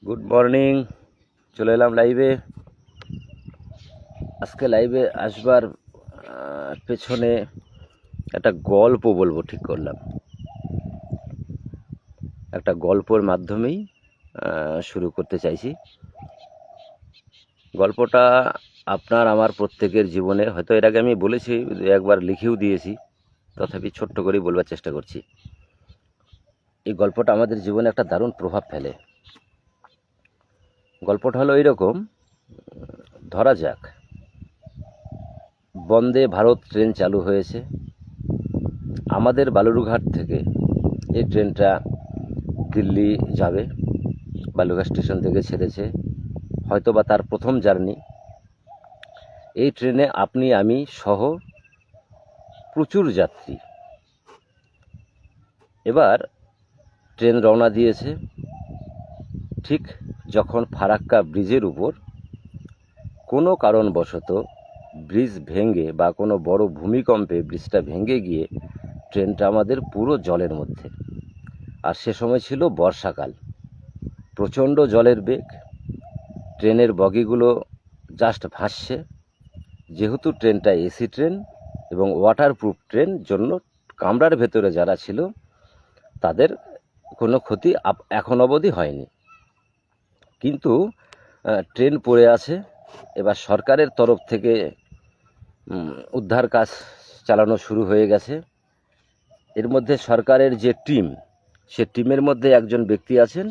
Good morning. চলে এলাম লাইভে। আজকে লাইভে আসবার পেছনে একটা গল্প বলবো ঠিক করলাম। একটা গল্পের মাধ্যমেই শুরু করতে চাইছি। গল্পটা আপনার আমার প্রত্যেকের জীবনে, হয়তো এর আগে আমি বলেছি, একবার লিখেও দিয়েছি, তথাপি ছোট্ট করেই বলবার চেষ্টা করছি। এই গল্পটা আমাদের জীবনে একটা দারুণ প্রভাব ফেলে। গল্পটা হলো এইরকম, ধরা যাক বন্দে ভারত ট্রেন চালু হয়েছে। আমাদের বালুরঘাট থেকে এই ট্রেনটা দিল্লি যাবে। বালুরঘাট স্টেশন থেকে ছেড়েছে, হয়তো বা তার প্রথম জার্নি। এই ট্রেনে আপনি আমি সহ প্রচুর যাত্রী। এবার ট্রেন রওনা দিয়েছে। ঠিক যখন ফারাক্কা ব্রিজের উপর কোনো কারণবশত ব্রিজ ভেঙে বা কোনো বড় ভূমিকম্পে ব্রিজটা ভেঙে গিয়ে ট্রেনটা আমাদের পুরো জলের মধ্যে। আর সে সময় ছিল বর্ষাকাল, প্রচণ্ড জলের বেগ, ট্রেনের বগিগুলো জাস্ট ভাসছে। যেহেতু ট্রেনটা এসি ট্রেন এবং ওয়াটারপ্রুফ ট্রেন, জন্য কামরার ভেতরে যারা ছিল তাদের কোনো ক্ষতি এখন অবধি হয়নি। কিন্তু ট্রেন পড়ে আছে। এবার সরকারের তরফ থেকে উদ্ধার কাজ চালানো শুরু হয়ে গেছে। এর মধ্যে সরকারের যে টিম, সে টিমের মধ্যে একজন ব্যক্তি আছেন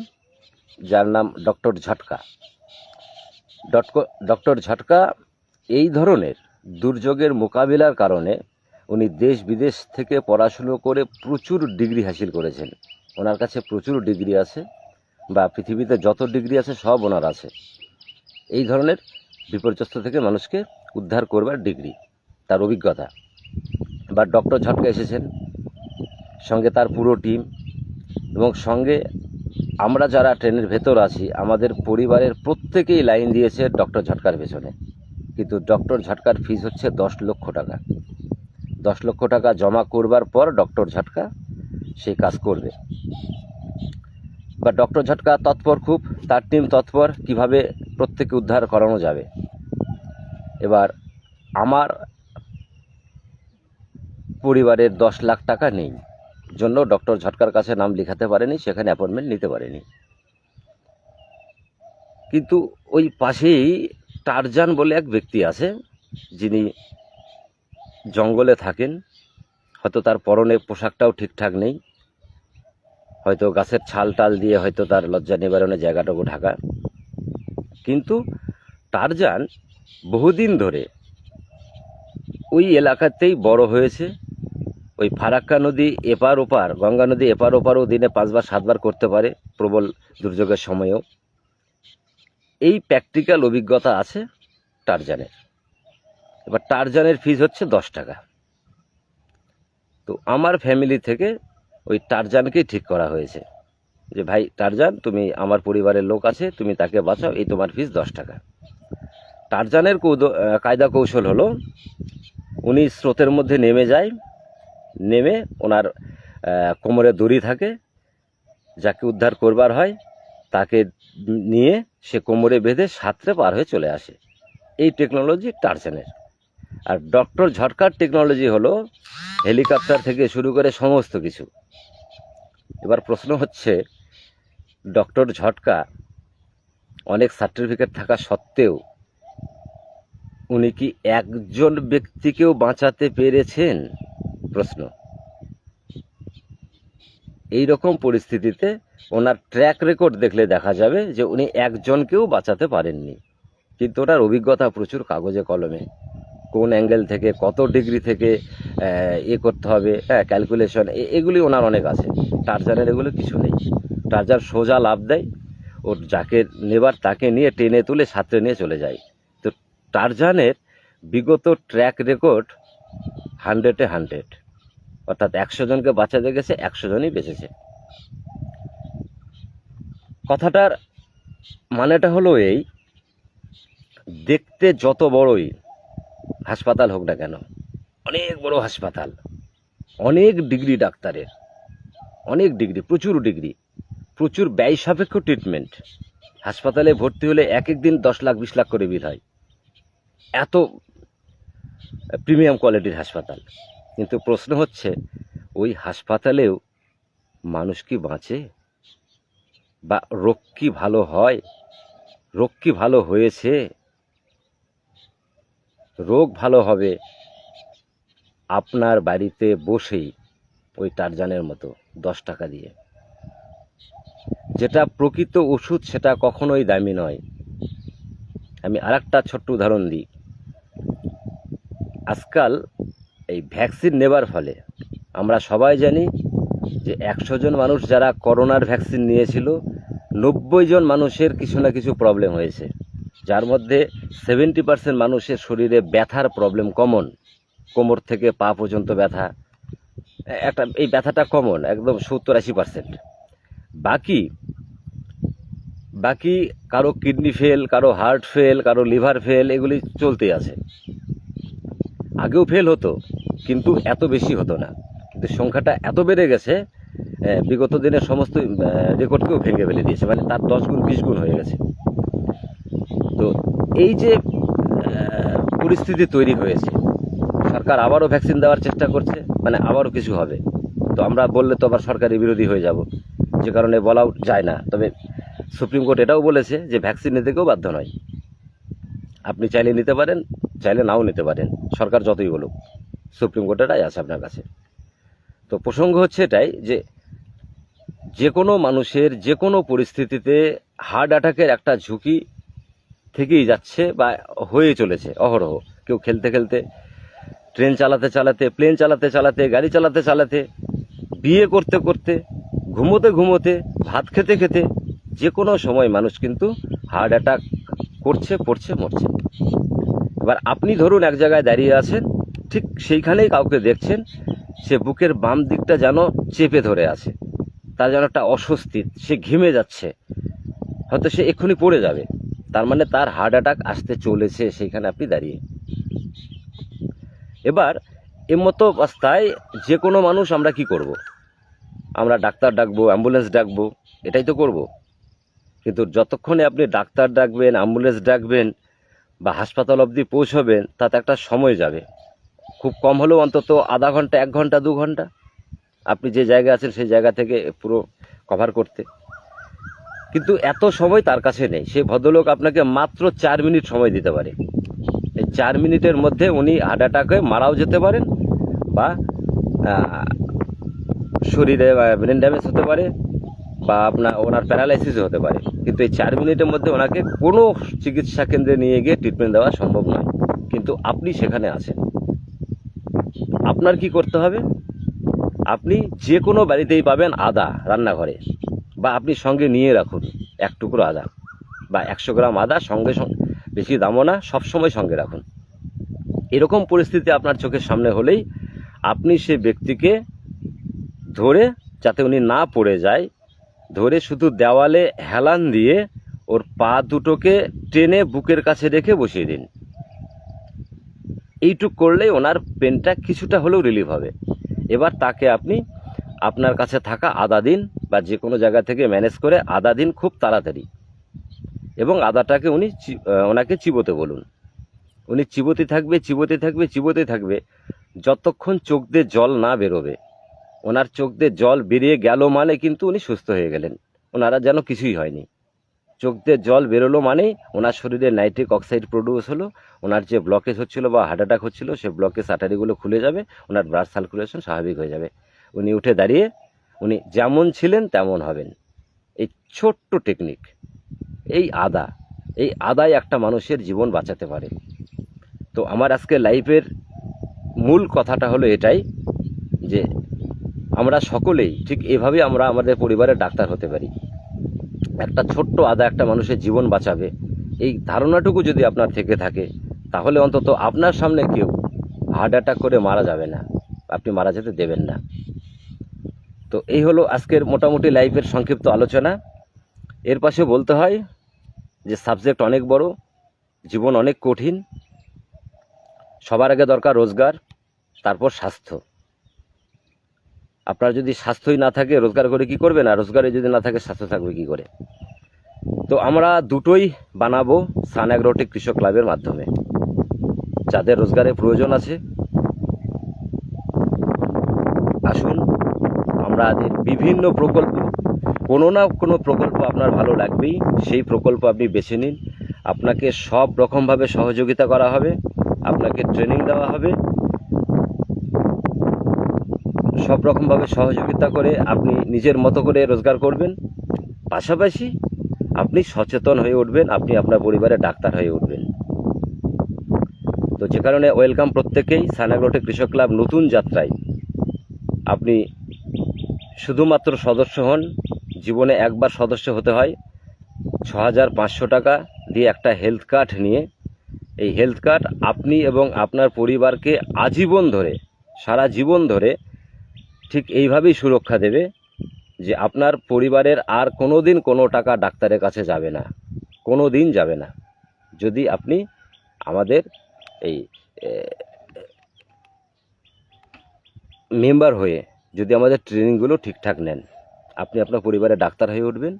যার নাম ডক্টর ঝটকা। ডক্টর ঝটকা এই ধরনের দুর্যোগের মোকাবিলার কারণে উনি দেশ বিদেশ থেকে পড়াশুনো করে প্রচুর ডিগ্রি হাসিল করেছেন। ওনার কাছে প্রচুর ডিগ্রি আছে, বা পৃথিবীতে যত ডিগ্রি আছে সব ওনার আছে। এই ধরনের বিপর্যস্ত থেকে মানুষকে উদ্ধার করবার ডিগ্রি, তার অভিজ্ঞতা। বা ডক্টর ঝটকা এসেছেন, সঙ্গে তার পুরো টিম, এবং সঙ্গে আমরা যারা ট্রেনের ভেতর আছি আমাদের পরিবারের প্রত্যেকেই লাইন দিয়েছে ডক্টর ঝটকার পেছনে। কিন্তু ডক্টর ঝটকার ফিস হচ্ছে 10 লক্ষ টাকা। 10 লক্ষ টাকা জমা করবার পর ডক্টর ঝটকা সেই কাজ করবে। বা ডক্টর ঝটকা তৎপর খুব, তার টিম তৎপর কিভাবে প্রত্যেককে উদ্ধার করানো যাবে। এবার আমার পরিবারের 10 লাখ টাকা নেই, জন্য ডক্টর ঝটকার কাছে নাম লেখাতে পারেনি, সেখানে অ্যাপয়েন্টমেন্ট নিতে পারেনি। কিন্তু ওই পাশেই টারজান বলে এক ব্যক্তি আছে, যিনি জঙ্গলে থাকেন। হয়তো তার পরনে পোশাকটাও ঠিকঠাক নেই, হয়তো গাছের ছাল টাল দিয়ে হয়তো তার লজ্জা নিবারণের জায়গাটুকু ঢাকা। কিন্তু টারজান বহুদিন ধরে ওই এলাকাতেই বড় হয়েছে। ওই ফারাক্কা নদী এপার ওপার, গঙ্গা নদী এপার ওপারও দিনে 5 বার 7 বার করতে পারে, প্রবল দুর্যোগের সময়েও। এই প্র্যাকটিক্যাল অভিজ্ঞতা আছে টারজানের। এবার টারজানের ফিস হচ্ছে 10 টাকা। তো আমার ফ্যামিলি থেকে ওই টারজানকেই ঠিক করা হয়েছে যে ভাই টারজান, তুমি আমার পরিবারের লোক আছে, তুমি তাকে বাঁচাও, এই তোমার ফিস 10 টাকা। টারজানের কায়দা কৌশল হলো, উনি স্রোতের মধ্যে নেমে যায়, নেমে ওনার কোমরে দড়ি থাকে, যাকে উদ্ধার করবার হয় তাকে নিয়ে সে কোমরে বেঁধে সাঁতরে পার হয়ে চলে আসে। এই টেকনোলজি টারজানের। আর ডক্টর ঝটকার টেকনোলজি হলো হেলিকপ্টার থেকে শুরু করে সমস্ত কিছু। এবার প্রশ্ন হচ্ছে, ডক্টর ঝটকা অনেক সার্টিফিকেট থাকা সত্ত্বেও উনি কি একজন ব্যক্তিকেও বাঁচাতে পেরেছেন? প্রশ্ন। এই রকম পরিস্থিতিতে ওনার ট্র্যাক রেকর্ড দেখলে দেখা যাবে যে উনি একজনকেও বাঁচাতে পারেননি। কিন্তু ওনার অভিজ্ঞতা প্রচুর, কাগজে কলমে, কোন অ্যাঙ্গেল থেকে কত ডিগ্রি থেকে করতে হবে, ক্যালকুলেশন, এগুলি ওনার অনেক আছে। টারজানের এগুলো কিছু নেই। টারজান সোজা লাফ দেয়, ওর যাকে নেবার তাকে নিয়ে টেনে তুলে সাঁতরে নিয়ে চলে যায়। তো টারজানের বিগত ট্র্যাক রেকর্ড 100-এ 100, অর্থাৎ 100 জনকে বাঁচাতে গেছে 100 জনই বেঁচেছে। কথাটার মানেটা হলো এই, দেখতে যত বড়ই হাসপাতাল হোক না কেন, অনেক বড় হাসপাতাল, অনেক ডিগ্রি ডাক্তারের, অনেক ডিগ্রি, প্রচুর ডিগ্রি, প্রচুর ব্যয় সাপেক্ষ ট্রিটমেন্ট, হাসপাতালে ভর্তি হলে এক এক দিন 10 লাখ 20 লাখ করে বিল হয়, এত প্রিমিয়াম কোয়ালিটির হাসপাতাল। কিন্তু প্রশ্ন হচ্ছে, ওই হাসপাতালেও মানুষ কি বাঁচে, বা রোগ কি ভালো হয়, রোগ কি ভালো হয়েছে? রোগ ভালো হবে আপনার বাড়িতে বসেই, ওই টারজানের মতো 10 টাকা দিয়ে। যেটা প্রকৃত ওষুধ সেটা কখনোই দামি নয়। আমি আরেকটা ছোট্ট উদাহরণ দিই। আজকাল এই ভ্যাকসিন নেবার ফলে আমরা সবাই জানি যে 100 জন মানুষ যারা করোনার ভ্যাকসিন নিয়েছিল, 90 জন মানুষের কিছু না কিছু প্রবলেম হয়েছে, যার মধ্যে 70% মানুষের শরীরে ব্যথার প্রবলেম কমন। কোমর থেকে পা পর্যন্ত ব্যথা, এই ব্যথাটা কমন একদম 70-80%। বাকি বাকি কারো কিডনি ফেল, কারো হার্ট ফেল, কারো লিভার ফেল, এগুলি চলতে আছে। আগেও ফেল হতো, কিন্তু এত বেশি হতো না। কিন্তু সংখ্যাটা এত বেড়ে গেছে, বিগত দিনের সমস্ত রেকর্ডকেও ভেঙে ফেলে দিয়েছে, মানে তার 10 গুণ 20 গুণ হয়ে গেছে। তো এই যে পরিস্থিতি তৈরি হয়েছে, সরকার আবারও ভ্যাকসিন দেওয়ার চেষ্টা করছে, মানে আবারও কিছু হবে। তো আমরা বললে তো আবার সরকারি বিরোধী হয়ে যাব, যে কারণে বলাও যায় না। তবে সুপ্রিম কোর্ট এটাও বলেছে যে ভ্যাকসিন নিতে কেউ বাধ্য নয়, আপনি চাইলে নিতে পারেন, চাইলে নাও নিতে পারেন, সরকার যতই বলুক। সুপ্রিম কোর্টেরাই আছে আপনার কাছে। তো প্রসঙ্গ হচ্ছে এটাই যে যে কোনো মানুষের যে কোনো পরিস্থিতিতে হার্ট অ্যাটাকের একটা ঝুঁকি থেকেই যাচ্ছে বা হয়ে চলেছে অহরহ। কেউ খেলতে খেলতে, ট্রেন চালাতে চালাতে, প্লেন চালাতে চালাতে, গাড়ি চালাতে চালাতে, বিয়ে করতে করতে, ঘুমোতে ঘুমোতে, ভাত খেতে খেতে, যে কোনো সময় মানুষ কিন্তু হার্ট অ্যাটাক করছে, পড়ছে, মরছে। এবার আপনি ধরুন এক জায়গায় দাঁড়িয়ে আছেন, ঠিক সেইখানেই কাউকে দেখছেন, সে বুকের বাম দিকটা যেন চেপে ধরে আছে, তার যেন একটা অস্বস্তি, সে ঘেমে যাচ্ছে, হয়তো সে এক্ষুনি পড়ে যাবে। তার মানে তার হার্ট অ্যাটাক আসতে চলেছে, সেইখানে আপনি দাঁড়িয়ে। এবার এমতো অবস্থায় যে কোনো মানুষ আমরা কি করব? আমরা ডাক্তার ডাকবো, অ্যাম্বুলেন্স ডাকবো, এটাই তো করব। কিন্তু যতক্ষণে আপনি ডাক্তার ডাকবেন, অ্যাম্বুলেন্স ডাকবেন বা হাসপাতাল অবধি পৌঁছবেন, তাতে একটা সময় যাবে, খুব কম হলেও অন্তত আধা ঘন্টা, 1 ঘন্টা, 2 ঘন্টা আপনি যে জায়গায় আছেন সেই জায়গা থেকে পুরো কভার করতে। কিন্তু এত সময় তার কাছে নেই। সেই ভদ্রলোক আপনাকে মাত্র 4 মিনিট সময় দিতে পারে। এই 4 মিনিটের মধ্যে উনি হার্ট অ্যাটাকে মারাও যেতে পারেন, বা শরীরে ব্রেন ড্যামেজ হতে পারে, বা ওনার প্যারালাইসিসও হতে পারে। কিন্তু এই 4 মিনিটের মধ্যে ওনাকে কোনো চিকিৎসা কেন্দ্রে নিয়ে গিয়ে ট্রিটমেন্ট দেওয়া সম্ভব নয়। কিন্তু আপনি সেখানে আছেন। আপনার কি করতে হবে? আপনি যে কোনো বাড়িতেই পাবেন আদা রান্নাঘরে, বা আপনি সঙ্গে নিয়ে রাখুন 1 টুকরো আদা বা 100 গ্রাম আদা, সঙ্গে বেশি দামও না, সবসময় সঙ্গে রাখুন। এরকম পরিস্থিতি আপনার চোখের সামনে হলেই আপনি সে ব্যক্তিকে ধরে, যাতে উনি না পড়ে যায়, ধরে শুধু দেওয়ালে হেলান দিয়ে ওর পা দুটোকে টেনে বুকের কাছে রেখে বসিয়ে দিন। এইটুক করলেই ওনার পেনটা কিছুটা হলেও রিলিভ হবে। এবার তাকে আপনি আপনার কাছে থাকা আদা দিন, বা যে কোনো জায়গা থেকে ম্যানেজ করে আদা দিন খুব তাড়াতাড়ি, এবং আদাটাকে ওনাকে চিবোতে বলুন। উনি চিবোতে থাকবে, চিবোতে থাকবে, চিবোতে থাকবে, যতক্ষণ চোখ দিয়ে জল না বেরোবে। ওনার চোখ দিয়ে জল বেরিয়ে গেল মানে কিন্তু উনি সুস্থ হয়ে গেলেন, ওনারা যেন কিছুই হয়নি। চোখ দিয়ে জল বেরোলো মানেই ওনার শরীরে নাইট্রিক অক্সাইড প্রডিউস হলো, ওনার যে ব্লকেজ হচ্ছিল বা হার্ট অ্যাটাক হচ্ছিল সেই ব্লকেজ আর্টারিগুলো খুলে যাবে, ওনার ব্লাড সার্কুলেশন স্বাভাবিক হয়ে যাবে, উনি উঠে দাঁড়িয়ে উনি যেমন ছিলেন তেমন হবেন। এই ছোট্ট টেকনিক, এই আদাই একটা মানুষের জীবন বাঁচাতে পারে। তো আমার আজকে লাইফের মূল কথাটা হলো এটাই, যে আমরা সকলেই ঠিক এভাবে আমরা আমাদের পরিবারের ডাক্তার হতে পারি। একটা ছোট্ট আদা একটা মানুষের জীবন বাঁচাবে, এই ধারণাটুকু যদি আপনার থেকে থাকে, তাহলে অন্তত আপনার সামনে কেউ হার্ট অ্যাটাক করে মারা যাবে না, আপনি মারা যেতে দেবেন না। তো এই হলো আজকের মোটামুটি লাইফের সংক্ষিপ্ত আলোচনা। এর পাশে বলতে হয় যে সাবজেক্ট অনেক বড়, জীবন অনেক কঠিন। সবার আগে দরকার রোজগার, তারপর স্বাস্থ্য। আপনার যদি স্বাস্থ্যই না থাকে, রোজগার করে কি করবেন? আর রোজগারে যদি না থাকে, স্বাস্থ্য থাকবে কি করে? তো আমরা দুটোই বানাবো সান অ্যাগ্রোটেক কৃষক ক্লাবের মাধ্যমে। যাদের রোজগারের প্রয়োজন আছে আসুন, আমাদের বিভিন্ন প্রকল্প, কোনো না কোনো প্রকল্প আপনার ভালো লাগবেই, সেই প্রকল্প আপনি বেছে নিন। আপনাকে সব রকমভাবে সহযোগিতা করা হবে, আপনাকে ট্রেনিং দেওয়া হবে, সব রকমভাবে সহযোগিতা করে আপনি নিজের মতো করে রোজগার করবেন। পাশাপাশি আপনি সচেতন হয়ে উঠবেন, আপনি আপনার পরিবারের ডাক্তার হয়ে উঠবেন। তো যে কারণে ওয়েলকাম প্রত্যেকেই সান অ্যাগ্রোটেক কৃষক ক্লাব নতুন যাত্রায়। আপনি শুধুমাত্র সদস্য হন, জীবনে একবার সদস্য হতে হয়। 6,500 টাকা দিয়ে একটা হেলথ কার্ড নিয়ে, এই হেলথ কার্ড আপনি এবং আপনার পরিবারকে আজীবন ধরে, সারা জীবন ধরে ঠিক এইভাবেই সুরক্ষা দেবে যে আপনার পরিবারের আর কোনো দিন কোনো টাকা ডাক্তারের কাছে যাবে না, কোনো দিন যাবে না, যদি আপনি আমাদের এই মেম্বার হয়ে যদি আমাদের ট্রেনিংগুলো ঠিকঠাক নেন। আপনি আপনার পরিবারের ডাক্তার হয়ে উঠবেন।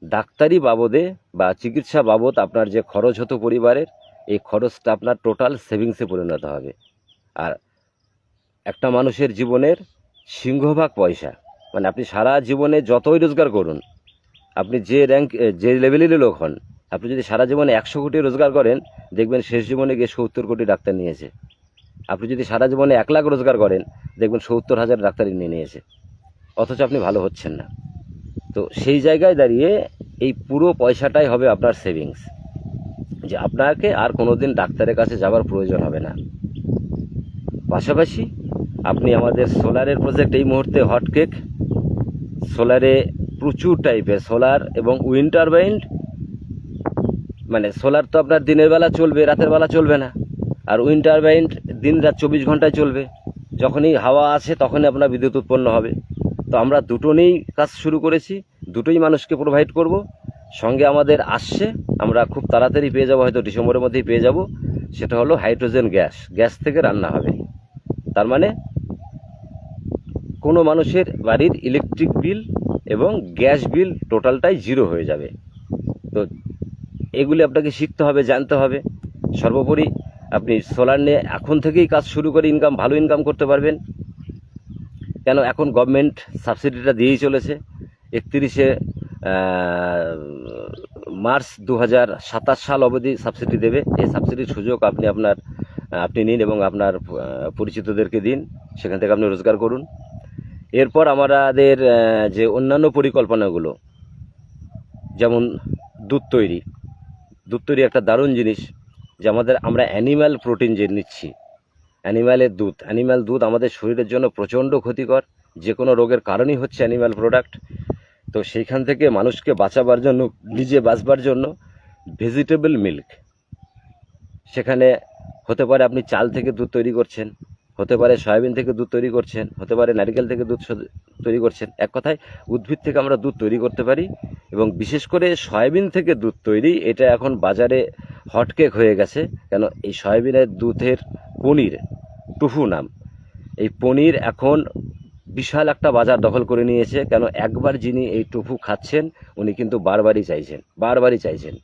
ডাক্তারি বাবদে বা চিকিৎসা বাবদ আপনার যে খরচ হতো পরিবারের, এই খরচটা আপনার টোটাল সেভিংসে পরিণত হবে। আর একটা মানুষের জীবনের সিংহভাগ পয়সা, মানে আপনি সারা জীবনে যতই রোজগার করুন, আপনি যে র্যাঙ্ক যে লেভেলেরই লোক হন, আপনি যদি সারা জীবনে 100 কোটি রোজগার করেন, দেখবেন শেষ জীবনে গিয়ে 70 কোটি ডাক্তার নিয়েছে। আপনি যদি সারা জীবনে 1 লাখ রোজগার করেন, দেখবেন 70,000 ডাক্তারই নিয়ে নিয়েছে, অথচ আপনি ভালো হচ্ছেন না। তো সেই জায়গায় দাঁড়িয়ে এই পুরো পয়সাটাই হবে আপনার সেভিংস, যে আপনাকে আর কোনো দিন ডাক্তারের কাছে যাওয়ার প্রয়োজন হবে না। পাশাপাশি আপনি আমাদের সোলারের প্রজেক্ট এই মুহূর্তে হটকেক। সোলারে প্রচুর টাইপের সোলার এবং উইন্ড টারবাইন, মানে সোলার তো আপনার দিনের বেলা চলবে, রাতের বেলা চলবে না। আর উইন্ড টারবাইন দিন রাত 24 ঘন্টায় চলবে, যখনই হাওয়া আসে তখনই আপনার বিদ্যুৎ উৎপন্ন হবে। তো আমরা দুটো নিয়েই কাজ শুরু করেছি, দুটোই মানুষকে প্রোভাইড করব। সঙ্গে আমাদের আসছে, আমরা খুব তাড়াতাড়ি পেয়ে যাব, হয়তো ডিসেম্বরের মধ্যেই পেয়ে যাব, সেটা হলো হাইড্রোজেন গ্যাস। গ্যাস থেকে রান্না হবে, তার মানে কোনো মানুষের বাড়ির ইলেকট্রিক বিল এবং গ্যাস বিল টোটালটাই 0 হয়ে যাবে। তো এগুলি আপনাকে শিখতে হবে, জানতে হবে। সর্বোপরি আপনি সোলার নিয়ে এখন থেকেই কাজ শুরু করে ভালো ইনকাম করতে পারবেন। কেন, এখন গভর্নমেন্ট সাবসিডিটা দিয়েই চলেছে। 31শে মার্চ 2027 সাল অবধি সাবসিডি দেবে। এই সাবসিডির সুযোগ আপনি নিন এবং আপনার পরিচিতদেরকে দিন, সেখান থেকে আপনি রোজগার করুন। এরপর আমাদের যে অন্যান্য পরিকল্পনাগুলো, যেমন দুধ তৈরি একটা দারুণ জিনিস, যে আমরা অ্যানিম্যাল প্রোটিন যে নিচ্ছি, অ্যানিম্যাল দুধ আমাদের শরীরের জন্য প্রচণ্ড ক্ষতিকর। যে কোনো রোগের কারণই হচ্ছে অ্যানিম্যাল প্রোডাক্ট। তো সেইখান থেকে মানুষকে বাঁচাবার জন্য, নিজে বাঁচবার জন্য ভেজিটেবল মিল্ক, সেখানে হতে পারে আপনি চাল থেকে দুধ তৈরি করছেন, হতে পারে সয়াবিন থেকে দুধ তৈরি করছেন, হতে পারে নারকেল থেকে দুধ তৈরি করছেন। এক কথায় উদ্ভিদ থেকে আমরা দুধ তৈরি করতে পারি। এবং বিশেষ করে সয়াবিন থেকে দুধ তৈরি, এটা এখন বাজারে হটকেক হয়ে গেছে। কেন, এই সয়াবিনের দুধের পনির, টুফু নাম, এই পনির এখন বিশাল একটা বাজার দখল করে নিয়েছে। কেন, একবার যিনি এই টুফু খাচ্ছেন উনি কিন্তু বারবারই চাইছেন।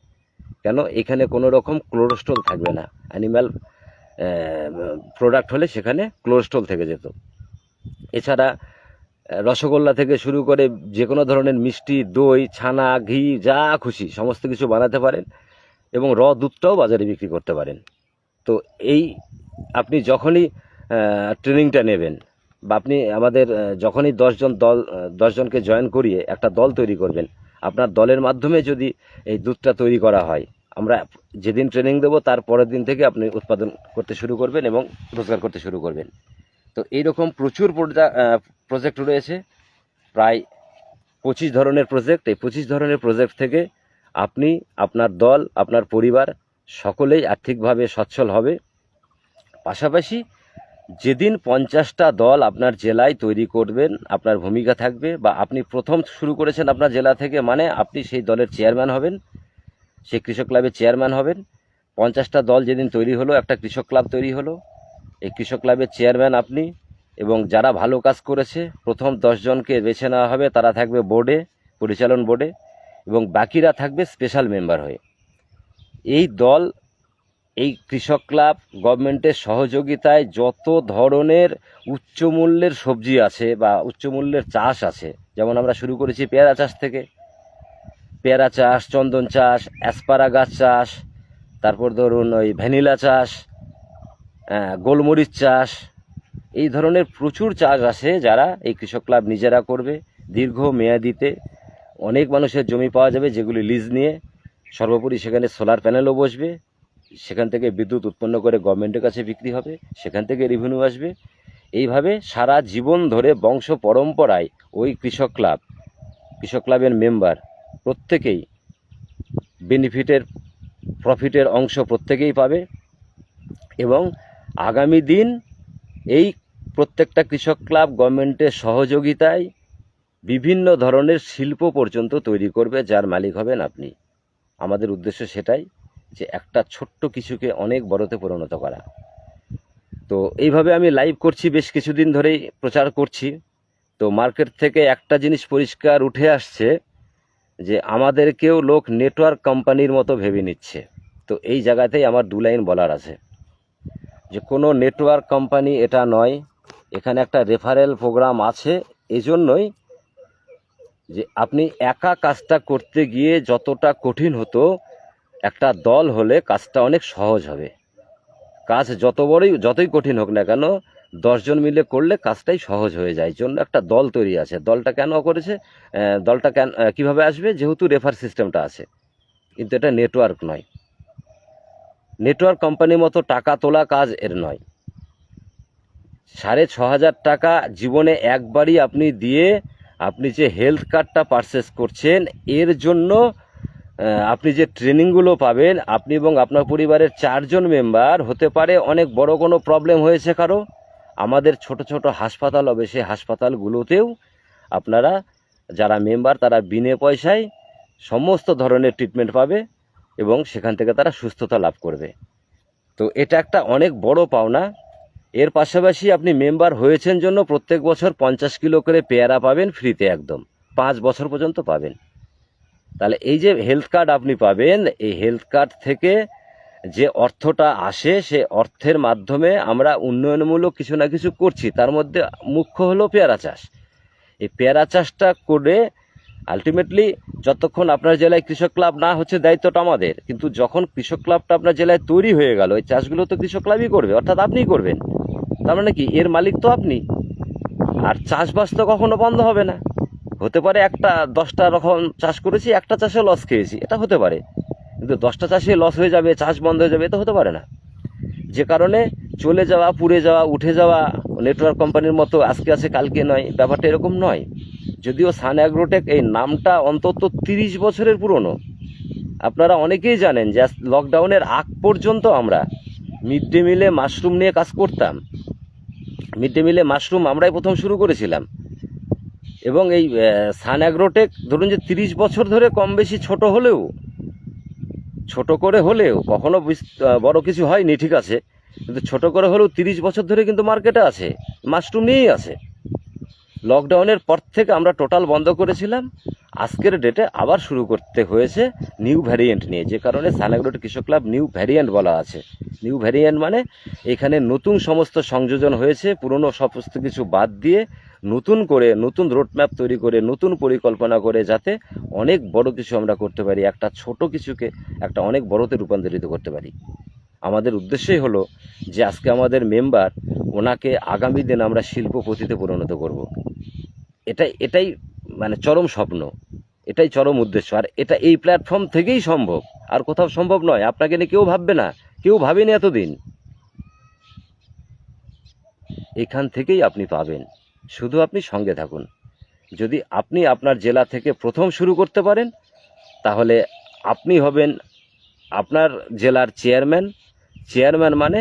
কেন, এখানে কোনো রকম কোলেস্ট্রল থাকবে না। অ্যানিম্যাল প্রোডাক্ট হলে সেখানে কোলেস্ট্রল থেকে যেত। এছাড়া রসগোল্লা থেকে শুরু করে যে কোনো ধরনের মিষ্টি, দই, ছানা, ঘি, যা খুশি সমস্ত কিছু বানাতে পারেন এবং দুধটাও বাজারে বিক্রি করতে পারেন। তো এই আপনি যখনই ট্রেনিংটা নেবেন, বা আপনি আমাদের যখনই 10 জনকে জয়েন করিয়ে একটা দল তৈরি করবেন, আপনার দলের মাধ্যমে যদি এই দুধটা তৈরি করা হয়, আমরা যেদিন ট্রেনিং দেবো তার পরের দিন থেকে আপনি উৎপাদন করতে শুরু করবেন এবং রোজগার করতে শুরু করবেন। তো এইরকম প্রচুর প্রজেক্ট রয়েছে, প্রায় 25 ধরনের প্রজেক্ট। এই 25 ধরনের প্রজেক্ট থেকে আপনি, আপনার দল, আপনার পরিবার সকলেই আর্থিকভাবে সচ্ছল হবে। পাশাপাশি যেদিন 50টা দল আপনার জেলায় তৈরি করবেন, আপনার ভূমিকা থাকবে, বা আপনি প্রথম শুরু করেছেন আপনার জেলা থেকে, মানে আপনি সেই দলের চেয়ারম্যান হবেন, সেই কৃষক ক্লাবের চেয়ারম্যান হবেন। 50টা দল যেদিন তৈরি হলো, একটা কৃষক ক্লাব তৈরি হলো, এই কৃষক ক্লাবের চেয়ারম্যান আপনি। এবং যারা ভালো কাজ করেছে প্রথম 10 জনকে বেছে নেওয়া হবে, তারা থাকবে বোর্ডে, পরিচালন বোর্ডে। এবং বাকিরা থাকবে স্পেশাল মেম্বার হয়ে। এই দল, এই কৃষক ক্লাব গভর্নমেন্টের সহযোগিতায় যত ধরনের উচ্চমূল্যের সবজি আছে বা উচ্চমূল্যের চাষ আছে, যেমন আমরা শুরু করেছি পেয়ারা চাষ থেকে, পেয়ারা চাষ, চন্দন চাষ, অ্যাসপারাগাস চাষ, তারপর ধরুন ওই ভ্যানিলা চাষ, গোলমরিচ চাষ, এই ধরনের প্রচুর চাষ আছে যারা এই কৃষক ক্লাব নিজেরা করবে। দীর্ঘ মেয়াদিতে অনেক মানুষের জমি পাওয়া যাবে যেগুলি লিজ নিয়ে, সর্বোপরি সেখানে সোলার প্যানেলও বসবে, সেখান থেকে বিদ্যুৎ উৎপন্ন করে গভর্নমেন্টের কাছে বিক্রি হবে, সেখান থেকে রেভিনিউ আসবে। এইভাবে সারা জীবন ধরে বংশ পরম্পরায় ওই কৃষক ক্লাবের মেম্বার প্রত্যেকেই প্রফিটের অংশ প্রত্যেকেই পাবে। এবং আগামী দিন এই প্রত্যেকটা কৃষক ক্লাব গভর্নমেন্টের সহযোগিতায় বিভিন্ন ধরনের শিল্প পর্যন্ত তৈরি করবে, যার মালিক হবেন আপনি। আমাদের উদ্দেশ্য সেটাই, যে একটা ছোট্ট কিছুকে অনেক বড়তে পরিণত করা। তো এইভাবে আমি লাইভ করছি, বেশ কিছুদিন ধরেই প্রচার করছি। তো মার্কেট থেকে একটা জিনিস পরিষ্কার উঠে আসছে, যে আমাদেরকেও লোক নেটওয়ার্ক কোম্পানির মতো ভেবে নিচ্ছে। তো এই জায়গাতেই আমার 2 লাইন বলার আছে, যে কোনো নেটওয়ার্ক কোম্পানি এটা নয়, এখানে একটা রেফারেল প্রোগ্রাম আছে। এজন্যই যে আপনি একা কাজটা করতে গিয়ে যতটা কঠিন হতো, একটা দল হলে কাজটা অনেক সহজ হবে। কাজ যতই কঠিন হোক না কেন, 10 জন মিলে করলে কাজটাই সহজ হয়ে যায়। জন্য একটা দল তৈরি আছে। দলটা কেন করেছে, দলটা কীভাবে আসবে, যেহেতু রেফার সিস্টেমটা আছে। কিন্তু এটা নেটওয়ার্ক নয়, নেটওয়ার্ক কোম্পানির মতো টাকা তোলা কাজ এর নয়। 6,500 টাকা জীবনে একবারই আপনি দিয়ে আপনি যে হেলথ কার্ডটা পারচেস করছেন, এর জন্য আপনি যে ট্রেনিংগুলো পাবেন, আপনি এবং আপনার পরিবারের 4 জন মেম্বার, হতে পারে অনেক বড় কোনো প্রবলেম হয়েছে কারো, আমাদের ছোট ছোট হাসপাতাল হবে, সেই হাসপাতালগুলোতেও আপনারা যারা মেম্বার তারা বিনে পয়সায় সমস্ত ধরনের ট্রিটমেন্ট পাবে এবং সেখান থেকে তারা সুস্থতা লাভ করবে। তো এটা একটা অনেক বড় পাওনা। এর পাশাপাশি আপনি মেম্বার হয়েছেন জন্য প্রত্যেক বছর 50 কিলো করে পেয়ারা পাবেন ফ্রিতে, একদম 5 বছর পর্যন্ত পাবেন। তাহলে এই যে হেলথ কার্ড আপনি পাবেন, এই হেলথ কার্ড থেকে যে অর্থটা আসে, সে অর্থের মাধ্যমে আমরা উন্নয়নমূলক কিছু না কিছু করছি। তার মধ্যে মুখ্য হলো পেয়ারা চাষ। এই পেয়ারা চাষটা করে আলটিমেটলি যতক্ষণ আপনার জেলায় কৃষক ক্লাব না হচ্ছে, দায়িত্বটা আমাদের। কিন্তু যখন কৃষক ক্লাবটা আপনার জেলায় তৈরি হয়ে গেল, এই চাষগুলো তো কৃষক ক্লাবই করবে, অর্থাৎ আপনিই করবেন। তার মানে কি, এর মালিক তো আপনি। আর চাষবাস তো কখনো বন্ধ হবে না। হতে পারে 10টা রকম চাষ করেছি, একটা চাষে লস খেয়েছি, এটা হতে পারে। কিন্তু 10টা চাষে লস হয়ে যাবে, চাষ বন্ধ হয়ে যাবে, এটা হতে পারে না। যে কারণে চলে যাওয়া, পুড়ে যাওয়া, উঠে যাওয়া, নেটওয়ার্ক কোম্পানির মতো আজকে আছে কালকে নয়, ব্যাপারটা এরকম নয়। যদিও সান অ্যাগ্রোটেক এই নামটা অন্তত 30 বছরের পুরনো। আপনারা অনেকেই জানেন যে লকডাউনের আগ পর্যন্ত আমরা মিড ডে মিলে মাশরুম নিয়ে কাজ করতাম। মিড ডে মিলে মাশরুম আমরাই প্রথম শুরু করেছিলাম। এবং এই সান অ্যাগ্রোটেক ধরুন যে 30 বছর ধরে কম বেশি ছোট করে হলেও কখনো বড় কিছু হয়নি, ঠিক আছে, কিন্তু ছোট করে হলেও 30 বছর ধরে কিন্তু মার্কেটে আছে, মাশরুম নিয়েই আছে। লকডাউনের পর থেকে আমরা টোটাল বন্ধ করেছিলাম, আজকের ডেটে আবার শুরু করতে হয়েছে নিউ ভ্যারিয়েন্ট নিয়ে। যে কারণে সান অ্যাগ্রোটেক কৃষক ক্লাব নিউ ভ্যারিয়েন্ট বলা আছে। নিউ ভ্যারিয়েন্ট মানে এখানে নতুন সমস্ত সংযোজন হয়েছে, পুরনো সমস্ত কিছু বাদ দিয়ে নতুন করে, নতুন রোডম্যাপ তৈরি করে, নতুন পরিকল্পনা করে, যাতে অনেক বড় কিছু আমরা করতে পারি, একটা ছোট কিছুকে একটা অনেক বড়তে রূপান্তরিত করতে পারি। আমাদের উদ্দেশ্যই হলো যে আজকে আমাদের মেম্বার, ওনাকে আগামী দিন আমরা শিল্পপতিতে পরিণত করব। এটাই মানে চরম স্বপ্ন, এটাই চরম উদ্দেশ্য। আর এটা এই প্ল্যাটফর্ম থেকেই সম্ভব, আর কোথাও সম্ভব নয়। আপনাকে নিয়ে কেউ ভাববে না, কেউ ভাবেনি এতদিন। এখান থেকেই আপনি পাবেন, শুধু আপনি সঙ্গে থাকুন। যদি আপনি আপনার জেলা থেকে প্রথম শুরু করতে পারেন, তাহলে আপনি হবেন আপনার জেলার চেয়ারম্যান মানে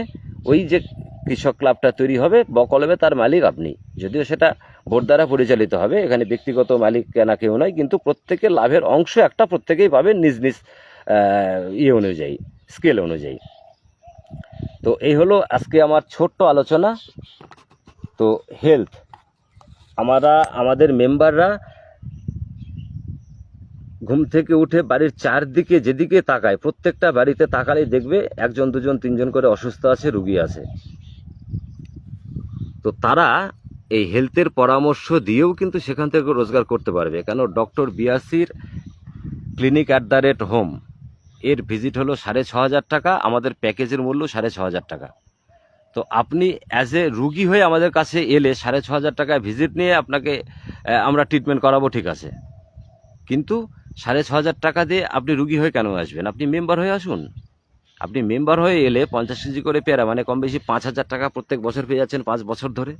ওই যে কৃষক ক্লাবটা তৈরি হবে বকলমে, তার মালিক আপনি। যদিও সেটা ভোট দ্বারা পরিচালিত হবে, এখানে ব্যক্তিগত মালিক কেনা কেউ নয়, কিন্তু প্রত্যেকের লাভের অংশ একটা প্রত্যেকেই পাবেন নিজ নিজ অনুযায়ী, স্কেল অনুযায়ী। তো এই হলো আজকে আমার ছোট্ট আলোচনা। তো হেলথ, আমাদের মেম্বাররা ঘুম থেকে উঠে বাড়ির চারদিকে যেদিকে তাকায়, প্রত্যেকটা বাড়িতে তাকালেই দেখবে একজন দুজন তিনজন করে অসুস্থ আছে, রুগী আছে। তো তারা এই হেলথের পরামর্শ দিয়েও কিন্তু সেখান থেকে রোজগার করতে পারবে। কেন, ডক্টর বিয়াসির ক্লিনিক @হোম এর ভিজিট হলো 6,500 টাকা, আমাদের প্যাকেজের মূল্য 6,500 টাকা। তো আপনি অ্যাজ এ রুগী হয়ে আমাদের কাছে এলে 6,500 টাকায় ভিজিট নিয়ে আপনাকে আমরা ট্রিটমেন্ট করাবো, ঠিক আছে, কিন্তু 6,500 টাকা দিয়ে আপনি রুগী হয়ে কেন আসবেন? আপনি মেম্বার হয়ে আসুন। আপনি মেম্বার হয়ে এলে 50 কেজি করে পেয়ারা, মানে কম বেশি 5,000 টাকা প্রত্যেক বছর পেয়ে যাচ্ছেন 5 বছর ধরে।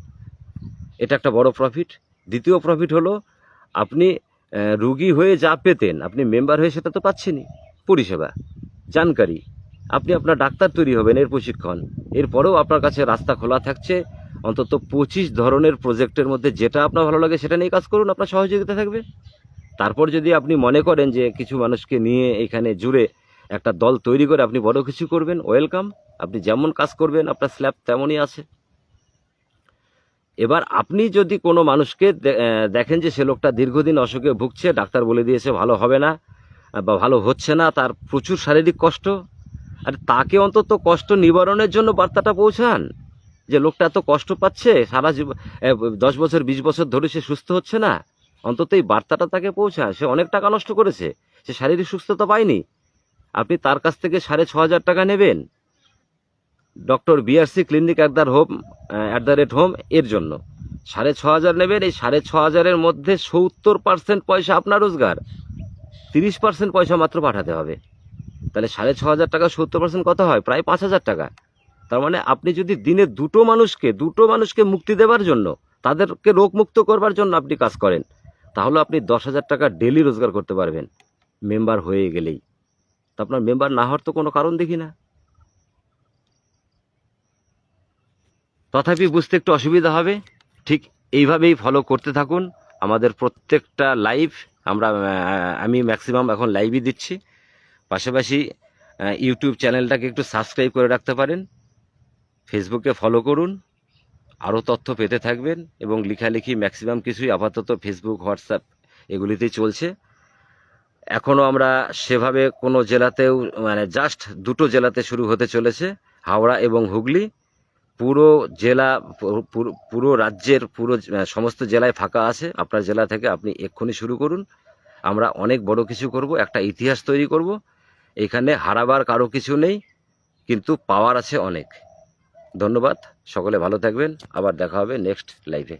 এটা একটা বড় প্রফিট। দ্বিতীয় প্রফিট হলো, আপনি রুগী হয়ে যা পেতেন আপনি মেম্বার হয়ে সেটা তো পাচ্ছেনই, পরিষেবা, জানকারি। আপনি আপনার ডাক্তার তৈরি হবেন, এর প্রশিক্ষণ। এরপরেও আপনার কাছে রাস্তা খোলা থাকছে অন্তত 25 ধরনের প্রজেক্টের মধ্যে যেটা আপনার ভালো লাগে সেটা নিয়ে কাজ করুন, আপনার সহযোগিতা থাকবে। তারপর যদি আপনি মনে করেন যে কিছু মানুষকে নিয়ে এখানে জুড়ে একটা দল তৈরি করে আপনি বড় কিছু করবেন, ওয়েলকাম। আপনি যেমন কাজ করবেন আপনার স্ল্যাব তেমনই আছে। এবার আপনি যদি কোনো মানুষকে দেখেন যে সে লোকটা দীর্ঘদিন অসুখে ভুগছে, ডাক্তার বলে দিয়েছে ভালো হবে না বা ভালো হচ্ছে না, তার প্রচুর শারীরিক কষ্ট, আর তাকে অন্তত কষ্ট নিবারণের জন্য বার্তাটা পৌঁছান যে লোকটা এত কষ্ট পাচ্ছে, সারা জীবন 10 বছর 20 বছর ধরে সে সুস্থ হচ্ছে না, অন্তত এই বার্তাটা তাকে পৌঁছান। সে অনেক টাকা নষ্ট করেছে, সে শারীরিক সুস্থতা পায়নি, আপনি তার কাছ থেকে 6,500 টাকা নেবেন ডক্টর বিআরসি ক্লিনিক @হোম এর জন্য। 6,500 নেবেন, এই 6,500-এর মধ্যে 70% পয়সা আপনার রোজগার, 30% পয়সা মাত্র পাঠাতে হবে। তাহলে 6,500 টাকা 70% কত হয়? প্রায় 5,000 টাকা। তার মানে আপনি যদি দিনে দুটো মানুষকে মুক্তি দেওয়ার জন্য, তাদেরকে রোগমুক্ত করবার জন্য আপনি কাজ করেন, তাহলে আপনি 10,000 টাকা ডেলি রোজগার করতে পারবেন মেম্বার হয়ে গেলেই। তো আপনার মেম্বার না হওয়ার তো কোনো কারণ দেখি না। তথাপি বুঝতে একটু অসুবিধা হবে। ঠিক এইভাবেই ফলো করতে থাকুন আমাদের প্রত্যেকটা লাইভ। আমি ম্যাক্সিমাম এখন লাইভই দিচ্ছি, পাশাপাশি ইউটিউব চ্যানেলটাকে একটু সাবস্ক্রাইব করে রাখতে পারেন, ফেসবুকে ফলো করুন, আরও তথ্য পেতে থাকবেন। এবং লেখালেখি ম্যাক্সিমাম কিছুই আপাতত ফেসবুক, হোয়াটসঅ্যাপ এগুলিতেই চলছে। এখনও আমরা সেভাবে কোনো জেলাতেও, মানে জাস্ট 2টো জেলাতে শুরু হতে চলেছে, হাওড়া এবং হুগলি। পুরো জেলা, পুরো রাজ্যের সমস্ত জেলায় ফাঁকা আছে। আপনার জেলা থেকে আপনি এক্ষুনি শুরু করুন। আমরা অনেক বড় কিছু করব, একটা ইতিহাস তৈরি করব। এখানে হারাবার কারো কিছু নেই, কিন্তু পাওয়ার আছে অনেক। ধন্যবাদ, সকলে ভালো থাকবেন। আবার দেখা হবে নেক্সট লাইভে।